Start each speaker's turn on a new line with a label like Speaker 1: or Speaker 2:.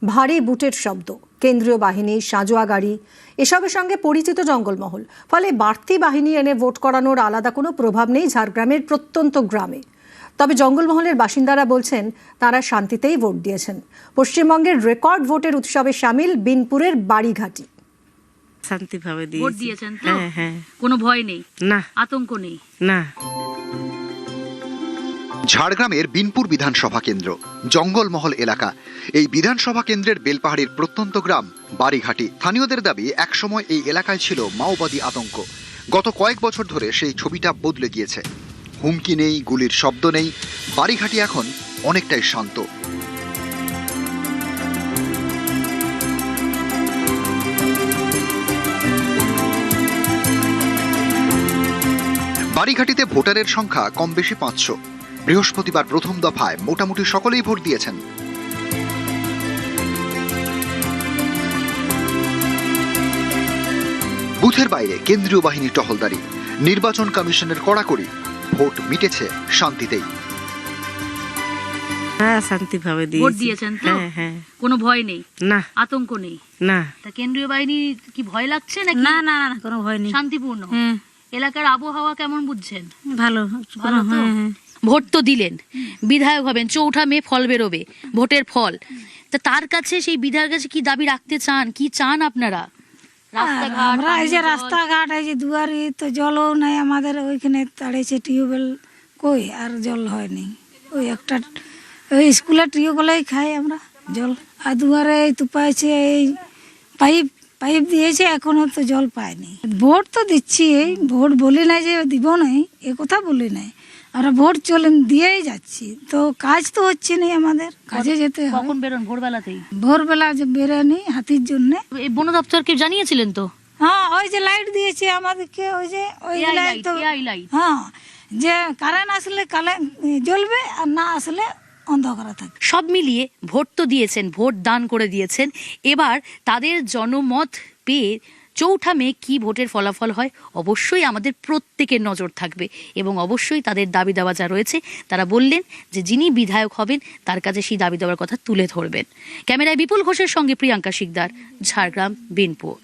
Speaker 1: ভারী বুটের শব্দ, কেন্দ্রীয় বাহিনী, সাঁজোয়া গাড়ি এসবের সঙ্গে পরিচিত জঙ্গলমহল। ফলে বাড়তি বাহিনী এনে ভোট করানোর আলাদা কোনো প্রভাব নেই ঝাড়গ্রামের প্রত্যন্ত গ্রামে। তবে জঙ্গলমহলের বাসিন্দারা বলছেন তারা শান্তিতেই ভোট দিয়েছেন। পশ্চিমবঙ্গের রেকর্ড ভোটের উৎসবে সামিল বিনপুরের বাড়িঘাটি।
Speaker 2: শান্তিভাবে
Speaker 3: ভোট দিয়েছেন তো?
Speaker 2: হ্যাঁ।
Speaker 3: কোনো ভয় নেই,
Speaker 2: না
Speaker 3: আতঙ্ক নেই?
Speaker 2: না।
Speaker 4: ঝাড়গ্রামের বিনপুর বিধানসভা কেন্দ্র জঙ্গলমহল এলাকা। এই বিধানসভা কেন্দ্রের বেলপাহাড়ির প্রত্যন্ত গ্রাম বাড়িঘাটি। স্থানীয়দের দাবি একসময় এই এলাকায় ছিল মাওবাদী আতঙ্ক। গত কয়েক বছর ধরে সেই ছবিটা বদলে গিয়েছে। হুমকি নেই, গুলির শব্দ নেই, বাড়িঘাটি এখন অনেকটাই শান্ত। বাড়িঘাটিতে ভোটারের সংখ্যা কম বেশি 500। বৃহস্পতিবার প্রথম দফায় মোটামুটি সকলেই ভোট দিয়েছেন। বুথের বাইরে কেন্দ্রীয় বাহিনীর টহলদারি, নির্বাচন কমিশনের কড়াকড়ি। ভোট মিটেছে শান্তিতেই।
Speaker 2: হ্যাঁ, শান্তিভাবে
Speaker 3: ভোট দিয়েছেন তো?
Speaker 2: হ্যাঁ।
Speaker 3: কোনো ভয় নেই,
Speaker 2: না
Speaker 3: আতঙ্ক নেই?
Speaker 2: না।
Speaker 3: তা কেন্দ্রীয় বাহিনী কি ভয় লাগছে নাকি?
Speaker 5: না না না, কোনো ভয় নেই।
Speaker 3: শান্তিপূর্ণ এলাকার আবহাওয়া কেমন বুঝছেন?
Speaker 5: ভালো
Speaker 3: ভালো তো? ভোট তো দিলেন, বিধায়ক হবেন, 4 মে ফল বেরোবে ভোটের ফল। তা তার কাছে, সেই বিধায়কের কাছে কি দাবি রাখতে চান? কি চান আপনারা?
Speaker 5: আমরা এই যে রাস্তাঘাট, এই যে দুয়ারি তো জলও নাই আমাদের ওইখানে, তাড়িয়েছে টিউবওয়েল, কই আর জল হয়নি। ওই একটা ওই স্কুলের টিউবওয়েলেই খাই আমরা জল। আর দুয়ারে এই তুপাইছে, এই পাইপ দিয়েছে, এখনো তো জল পাইনি। ভোট তো দিচ্ছি, ভোট বলি নাই যে দিব নাই, এ কথা বলি নাই। আমরা ভোট দিয়েই যাচ্ছি, তো কাজ তো হচ্ছে না, আমাদের কাজে যেতে হয়।
Speaker 3: কখন বেরোন? ভোরবেলাতেই?
Speaker 5: ভোরবেলা যে বেরোনি হাতির জন্য।
Speaker 3: এই বন দপ্তরকে জানিয়েছিলেন তো?
Speaker 5: হ্যাঁ, ওই যে লাইট দিয়েছে আমাদেরকে, ওই যে ওই লাইট তো, হ্যাঁ, যে কারেন্ট আসলে জ্বলবে আর না আসলে অন্ধকার থাকবে।
Speaker 3: সব মিলিয়ে ভোট তো দিয়েছেন, ভোট দান করে দিয়েছেন। এবার তাদের জনমত পেয়ে 4 মে কি ভোটের ফলাফল হয় অবশ্যই আমাদের প্রত্যেকের নজর থাকবে, এবং অবশ্যই তাদের দাবি দাওয়া যা রয়েছে তারা বললেন যে যিনি বিধায়ক হবেন তার কাছে সেই দাবি দাওয়ার কথা তুলে ধরবেন। ক্যামেরায় বিপুল ঘোষের সঙ্গে প্রিয়াঙ্কা শিকদার, ঝাড়গ্রাম, বিনপুর।